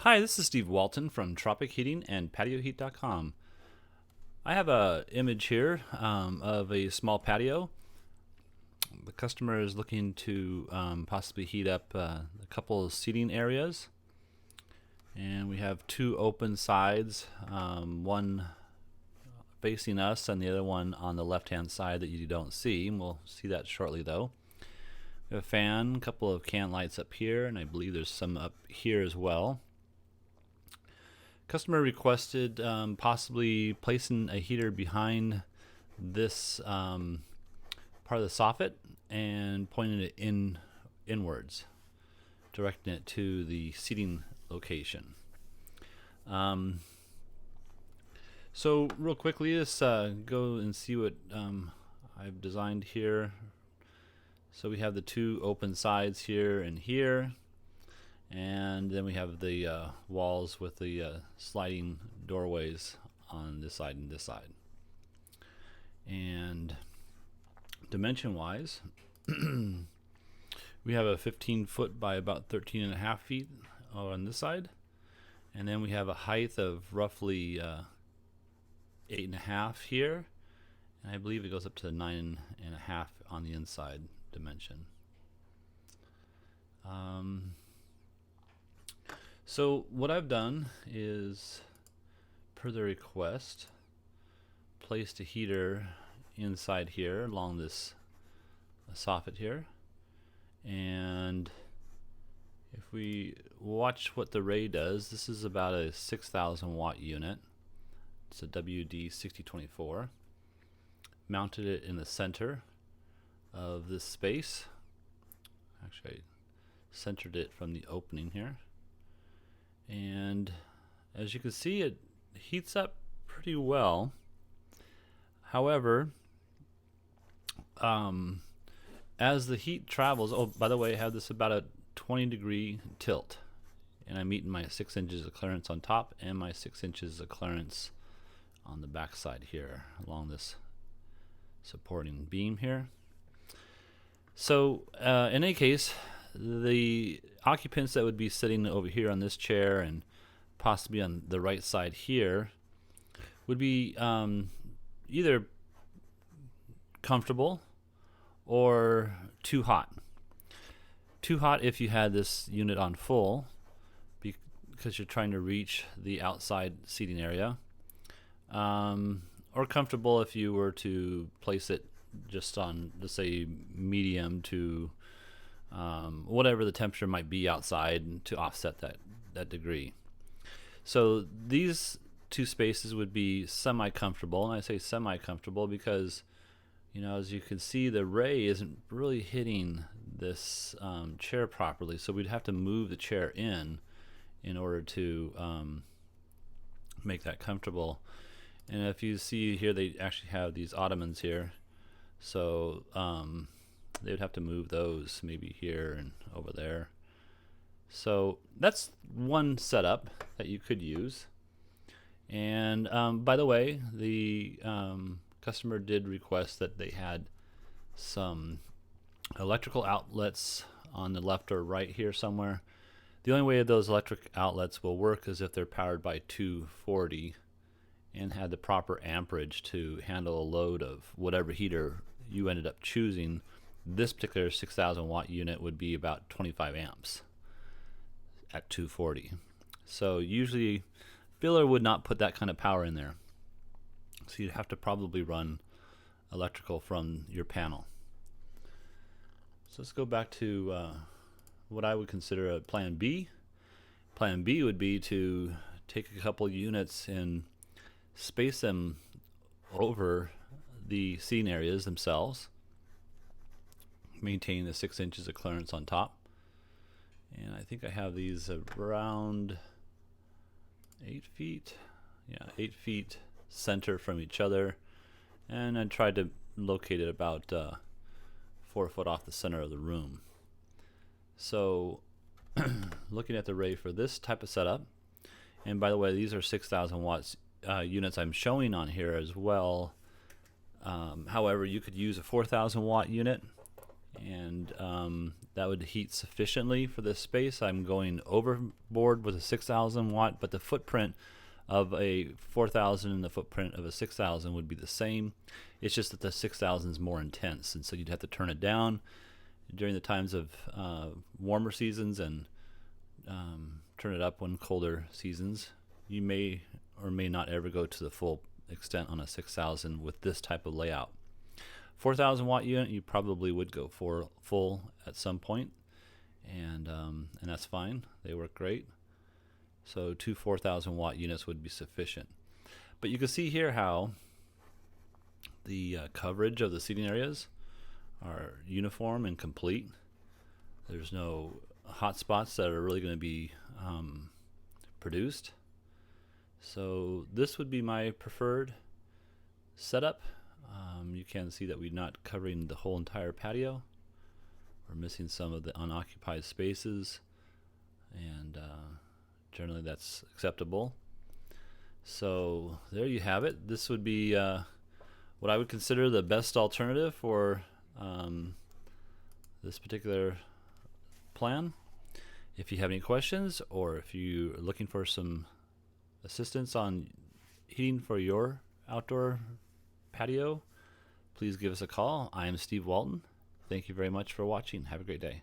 Hi, this is Steve Walton from Tropic Heating and PatioHeat.com. I have a image here of a small patio. The customer is looking to possibly heat up a couple of seating areas. And we have two open sides, one facing us and the other one on the left-hand side that you don't see. And we'll see that shortly though. We have a fan, a couple of can lights up here, and I believe there's some up here as well. Customer requested possibly placing a heater behind this part of the soffit and pointing it inwards, directing it to the seating location. So real quickly, let's go and see what I've designed here. So we have the two open sides here and here. And then we have the walls with the sliding doorways on this side and this side. And dimension wise, we have a 15 foot by about 13.5 feet on this side. And then we have a height of roughly 8.5 here. And I believe it goes up to 9.5 on the inside dimension. So what I've done is, per the request, placed a heater inside here along this soffit here. And if we watch what the ray does, this is about a 6,000 watt unit. It's a WD6024. Mounted it in the center of this space. Actually, I centered it from the opening here. And as you can see, it heats up pretty well. However, as the heat travels, oh, by the way, I have this about a 20-degree tilt, and I'm meeting my 6 inches of clearance on top and my 6 inches of clearance on the back side here along this supporting beam here. So in any case, the occupants that would be sitting over here on this chair and possibly on the right side here would be either comfortable or too hot. Too hot if you had this unit on full because you're trying to reach the outside seating area, or comfortable if you were to place it just on, let's say, medium to whatever the temperature might be outside to offset that degree. So these two spaces would be semi-comfortable, and I say semi-comfortable because, you know, as you can see, the ray isn't really hitting this chair properly, so we'd have to move the chair in order to make that comfortable. And if you see here, they actually have these ottomans here, so they would have to move those maybe here and over there. So that's one setup that you could use. And by the way, the customer did request that they had some electrical outlets on the left or right here somewhere. The only way those electric outlets will work is if they're powered by 240 and had the proper amperage to handle a load of whatever heater you ended up choosing. This particular 6,000 watt unit would be about 25 amps at 240. So usually filler would not put that kind of power in there. So you'd have to probably run electrical from your panel. So let's go back to what I would consider a plan B. Plan B would be to take a couple units and space them over the seating areas themselves, maintain the 6 inches of clearance on top. And I think I have these around 8 feet. Yeah, 8 feet center from each other. And I tried to locate it about 4 foot off the center of the room. So looking at the ray for this type of setup, and by the way, these are 6,000 watts units I'm showing on here as well. However, you could use a 4,000 watt unit, and that would heat sufficiently for this space. I'm going overboard with a 6,000 watt, but the footprint of a 4,000 and the footprint of a 6,000 would be the same. It's just that the 6,000 is more intense, and so you'd have to turn it down during the times of warmer seasons and turn it up when colder seasons. You may or may not ever go to the full extent on a 6,000 with this type of layout. 4,000 watt unit, you probably would go for full at some point, and that's fine. They work great. So 2 4,000 watt units would be sufficient. But you can see here how the coverage of the seating areas are uniform and complete. There's no hot spots that are really going to be produced. So this would be my preferred setup. You can see that we're not covering the whole entire patio. We're missing some of the unoccupied spaces, and generally that's acceptable. So there you have it. This would be what I would consider the best alternative for this particular plan. If you have any questions, or if you're looking for some assistance on heating for your outdoor patio, please give us a call. I am Steve Walton. Thank you very much for watching. Have a great day.